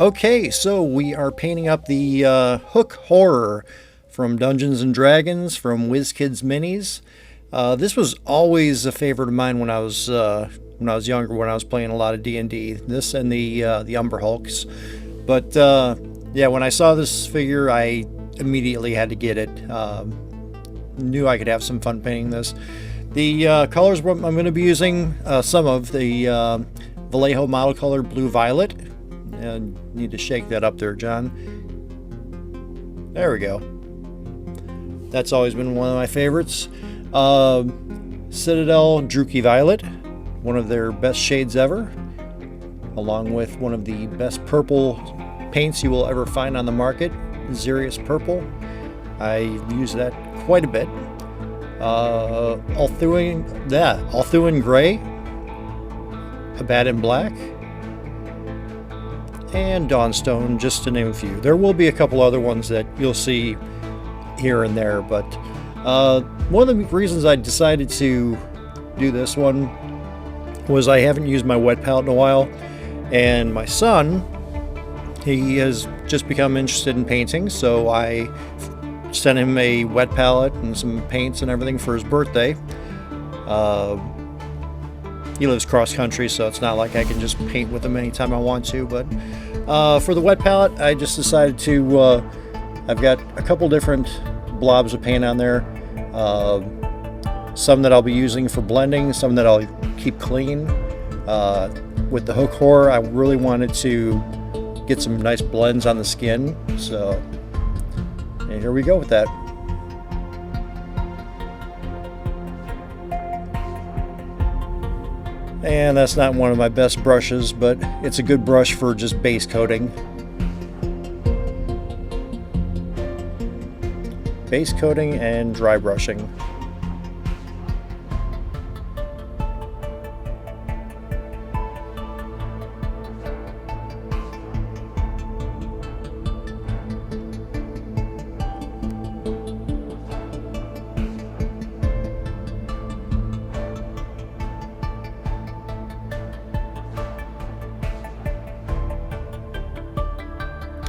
Okay, so we are painting up the Hook Horror from Dungeons and Dragons from WizKids Minis. This was always a favorite of mine when I was younger, when I was playing a lot of D&D. This and the Umber Hulks. But yeah, when I saw this figure, I immediately had to get it. Knew I could have some fun painting this. The colors I'm going to be using some of the Vallejo model color Blue Violet. And need to shake that up there, John. There we go. That's always been one of my favorites. Citadel Druchii Violet, one of their best shades ever, along with one of the best purple paints you will ever find on the market, Xerius Purple. I use that quite a bit. Althuan Gray, Abaddon Black, and Dawnstone, just to name a few. There will be a couple other ones that you'll see here and there, but one of the reasons I decided to do this one was I haven't used my wet palette in a while, and my son, he has just become interested in painting, so I sent him a wet palette and some paints and everything for his birthday. He lives cross country, so it's not like I can just paint with him anytime I want to, but for the wet palette, I just decided to, I've got a couple different blobs of paint on there, some that I'll be using for blending, some that I'll keep clean. With the Hook Horror, I really wanted to get some nice blends on the skin, so and here we go with that. And that's not one of my best brushes, but it's a good brush for just base coating. Base coating and dry brushing.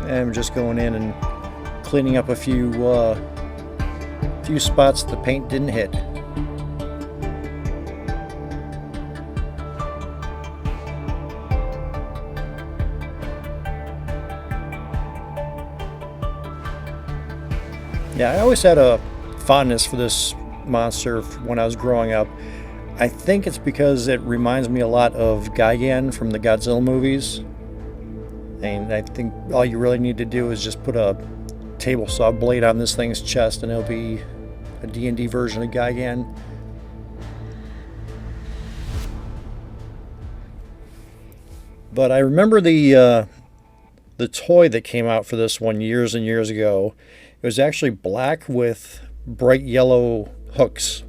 And I'm just going in and cleaning up a few spots the paint didn't hit. Yeah, I always had a fondness for this monster when I was growing up. I think it's because it reminds me a lot of Gigan from the Godzilla movies. And I think all you really need to do is just put a table saw blade on this thing's chest and it'll be a D&D version of Gigan. But I remember the toy that came out for this one years and years ago. It was actually black with bright yellow hooks.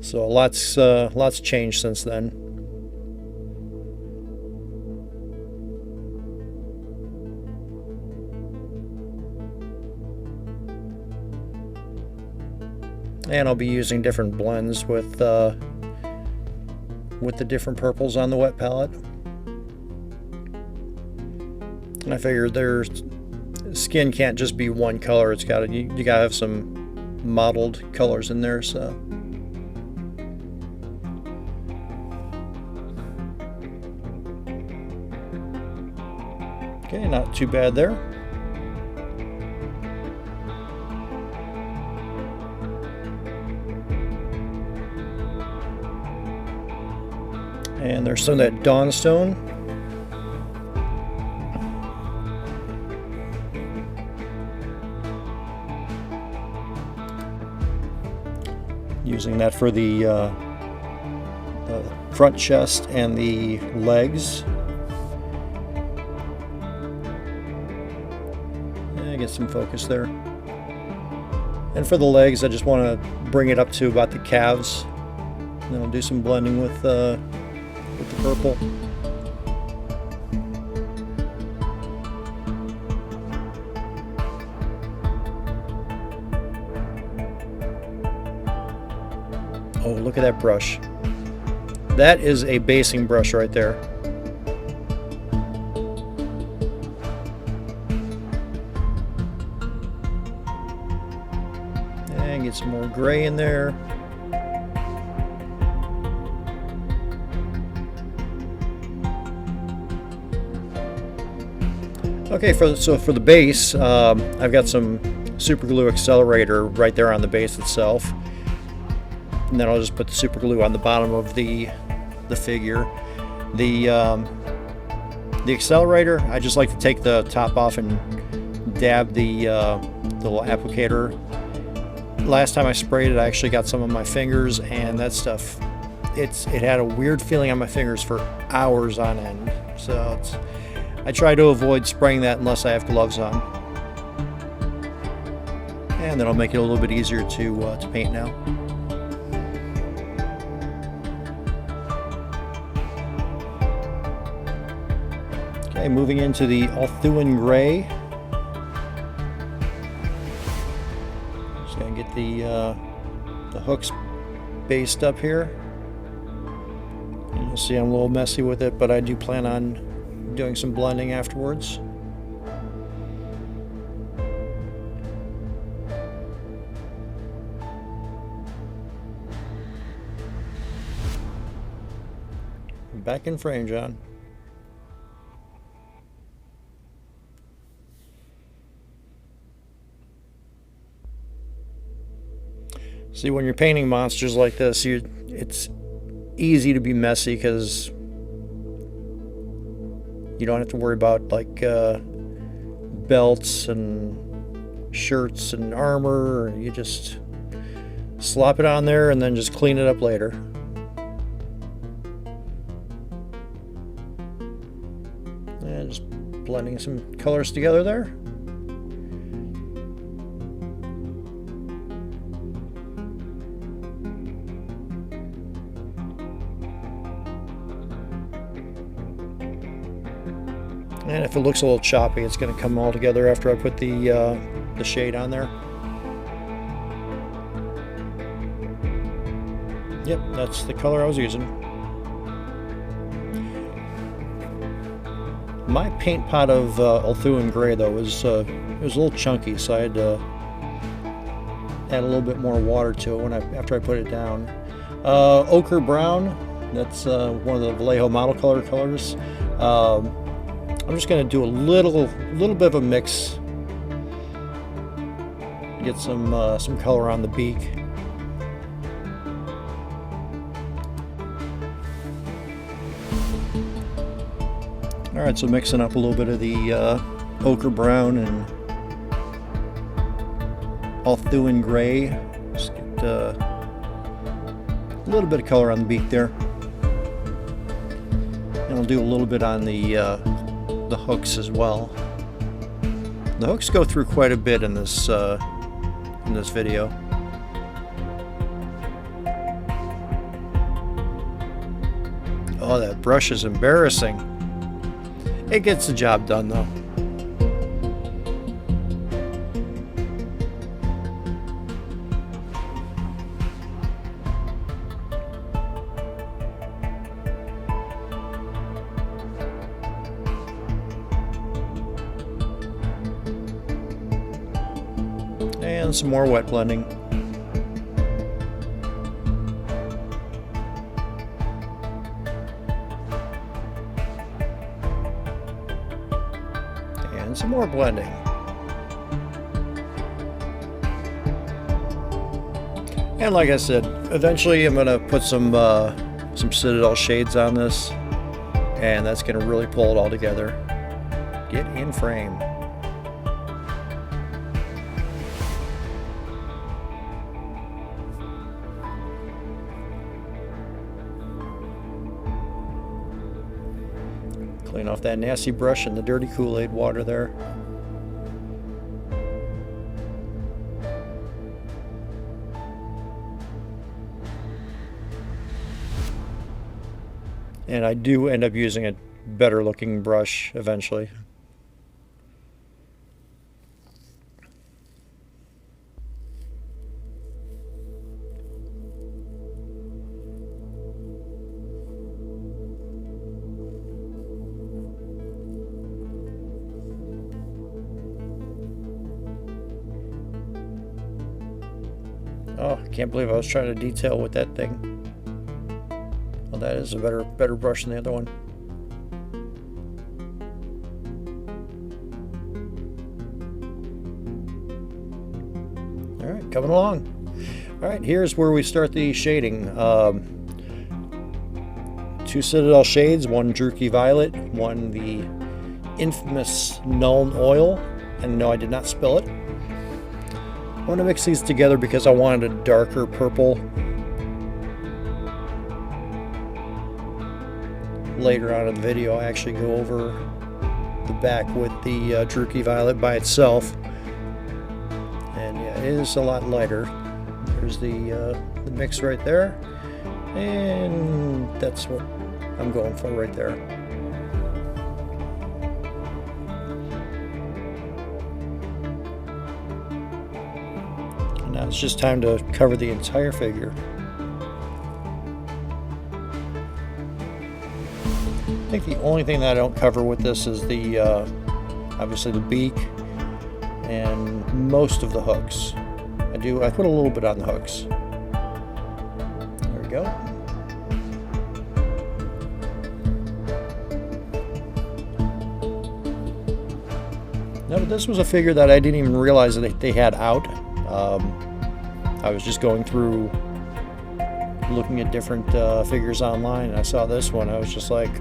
So lots changed since then. And I'll be using different blends with the different purples on the wet palette. And I figured their skin can't just be one color. It's got you gotta have some mottled colors in there. So okay, not too bad there. And there's some of that Dawnstone. Using that for the front chest and the legs. And get some focus there. And for the legs, I just want to bring it up to about the calves. And then I'll do some blending with the purple. Oh, look at that brush. That is a basing brush right there. and get some more gray in there. Okay, so for the base, I've got some super glue accelerator right there on the base itself, and then I'll just put the super glue on the bottom of the figure. The accelerator, I just like to take the top off and dab the little applicator. Last time I sprayed it, I actually got some on my fingers, and that stuff, it had a weird feeling on my fingers for hours on end. So I try to avoid spraying that unless I have gloves on. And that'll make it a little bit easier to paint now. Okay, moving into the Althuan Gray. Just gonna get the hooks based up here. And you'll see I'm a little messy with it, but I do plan on doing some blending afterwards. Back in frame, John. See, when you're painting monsters like this, it's easy to be messy because you don't have to worry about like belts and shirts and armor. You just slop it on there and then just clean it up later. And just blending some colors together there. And if it looks a little choppy, it's going to come all together after I put the shade on there. Yep, that's the color I was using. My paint pot of Althuan Gray, though, was it was a little chunky, so I had to add a little bit more water to it after I put it down. Ochre Brown, that's one of the Vallejo model colors. I'm just going to do a little bit of a mix, get some color on the beak. All right, so mixing up a little bit of the ochre brown and Althuan Gray. Just get a little bit of color on the beak there, and I'll do a little bit on the hooks as well. The hooks go through quite a bit in this video. Oh, that brush is embarrassing. It gets the job done though. And some more wet blending. And some more blending. And like I said, eventually I'm going to put some Citadel shades on this, and that's going to really pull it all together. Get in frame. Clean off that nasty brush and the dirty Kool-Aid water there. And I do end up using a better looking brush eventually. Oh, I can't believe I was trying to detail with that thing. Well, that is a better brush than the other one. All right, coming along. All right, here's where we start the shading. 2 Citadel shades, 1 Jerky Violet, 1 the infamous Null Oil, and no, I did not spill it. I want to mix these together because I wanted a darker purple. Later on in the video, I actually go over the back with the Jerky Violet by itself, and yeah, it is a lot lighter. There's the mix right there, and that's what I'm going for right there. And now it's just time to cover the entire figure. I think the only thing that I don't cover with this is the obviously the beak and most of the hooks. I put a little bit on the hooks. There we go. No, but this was a figure that I didn't even realize that they had out. I was just going through looking at different figures online, and I saw this one. I was just like,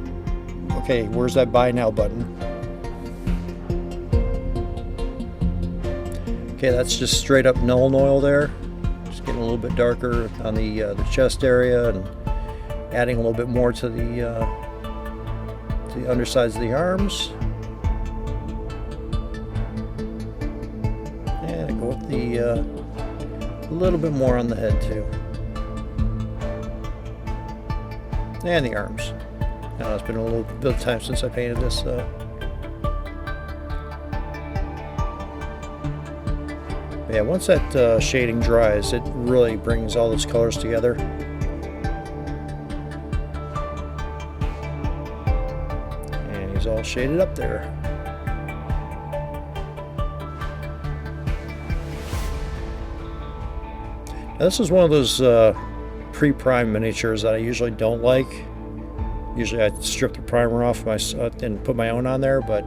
okay, where's that buy now button? Okay, that's just straight up Null Oil there. Just getting a little bit darker on the chest area and adding a little bit more to the undersides of the arms. And I go with the a little bit more on the head too. And the arms. Now it's been a little bit of time since I painted this. Yeah, once that shading dries, it really brings all those colors together. And he's all shaded up there. Now, this is one of those pre-prime miniatures that I usually don't like. Usually I strip the primer off and put my own on there, but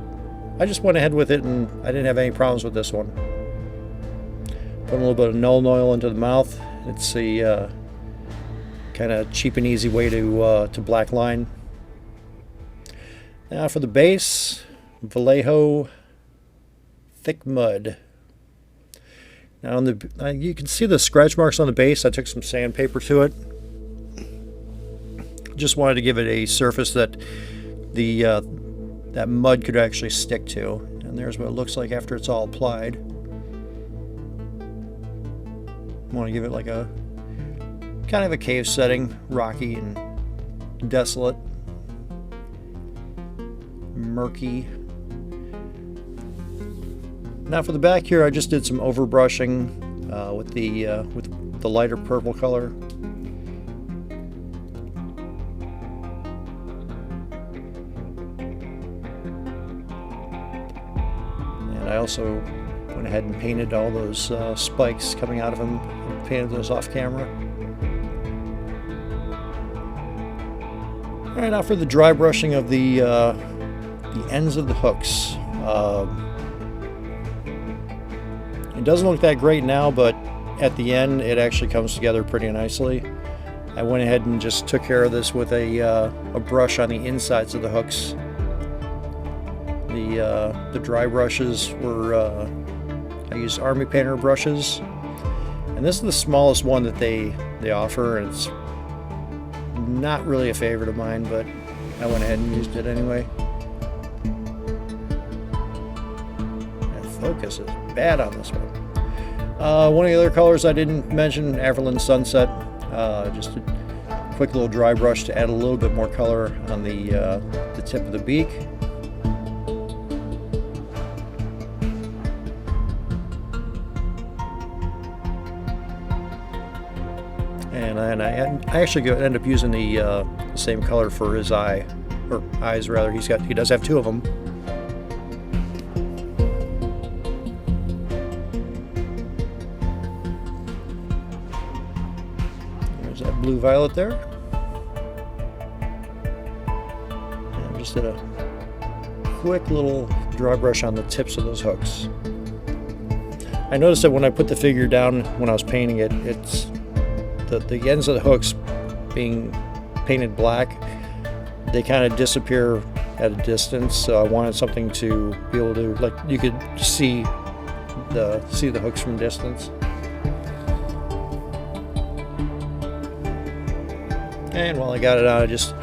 I just went ahead with it and I didn't have any problems with this one. Put a little bit of Null Oil into the mouth. It's a kind of cheap and easy way to black line. Now for the base, Vallejo Thick Mud. Now you can see the scratch marks on the base. I took some sandpaper to it. Just wanted to give it a surface that that mud could actually stick to. And there's what it looks like after it's all applied. I want to give it like a kind of a cave setting, rocky and desolate, murky. Now for the back here, I just did some overbrushing with the lighter purple color. And I also went ahead and painted all those spikes coming out of him. Painted those off camera. All right, now for the dry brushing of the ends of the hooks. It doesn't look that great now, but at the end it actually comes together pretty nicely. I went ahead and just took care of this with a brush on the insides of the hooks. The dry brushes were I used Army Painter brushes, and this is the smallest one that they offer, and it's not really a favorite of mine, but I went ahead and used it anyway. And focus is bad on this one. One of the other colors I didn't mention, Everland Sunset. Just a quick little dry brush to add a little bit more color on the tip of the beak. And I actually end up using the same color for his eye, or eyes rather. He does have two of them. blue violet there. And just did a quick little dry brush on the tips of those hooks. I noticed that when I put the figure down when I was painting it, it's the ends of the hooks being painted black, they kind of disappear at a distance, so I wanted something to be able to, like, you could see the hooks from distance. And while I got it out, I just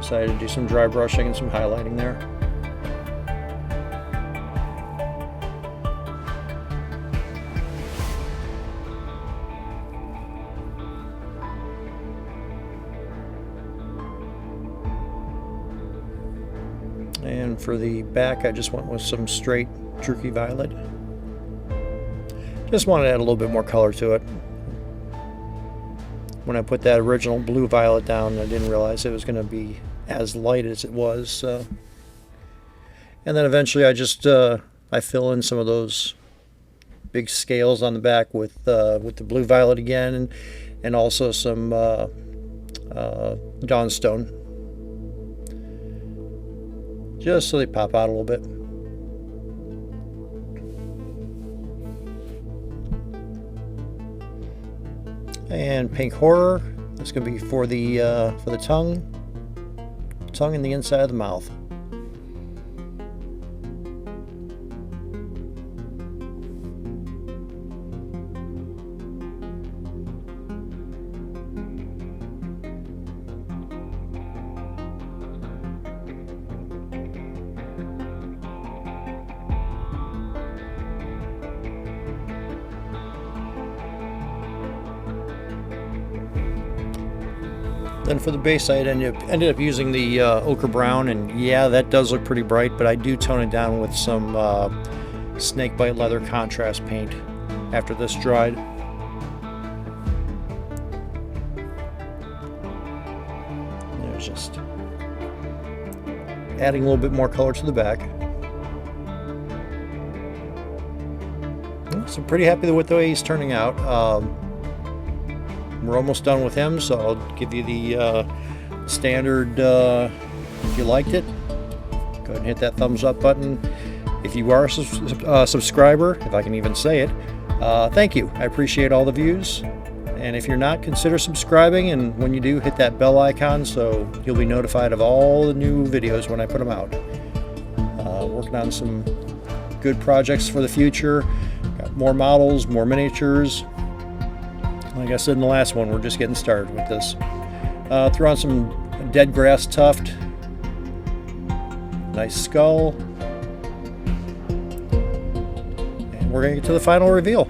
decided to do some dry brushing and some highlighting there. And for the back, I just went with some straight Druky violet. Just wanted to add a little bit more color to it. When I put that original blue violet down, I didn't realize it was going to be as light as it was. So. And then eventually I just I fill in some of those big scales on the back with the blue violet again, and also some Dawnstone, just so they pop out a little bit. And Pink Horror, that's going to be for the tongue and the inside of the mouth. Then for the base, I ended up using the ochre brown, and yeah, that does look pretty bright, but I do tone it down with some snakebite leather contrast paint after this dried. There's just adding a little bit more color to the back. So I'm pretty happy with the way he's turning out. We're almost done with him, so I'll give you the standard, if you liked it, go ahead and hit that thumbs up button. If you are a subscriber, if I can even say it, thank you. I appreciate all the views. And if you're not, consider subscribing, and when you do, hit that bell icon so you'll be notified of all the new videos when I put them out. Working on some good projects for the future. Got more models, more miniatures. Like I said in the last one, we're just getting started with this. Throw on some dead grass tuft. Nice skull. And we're going to get to the final reveal.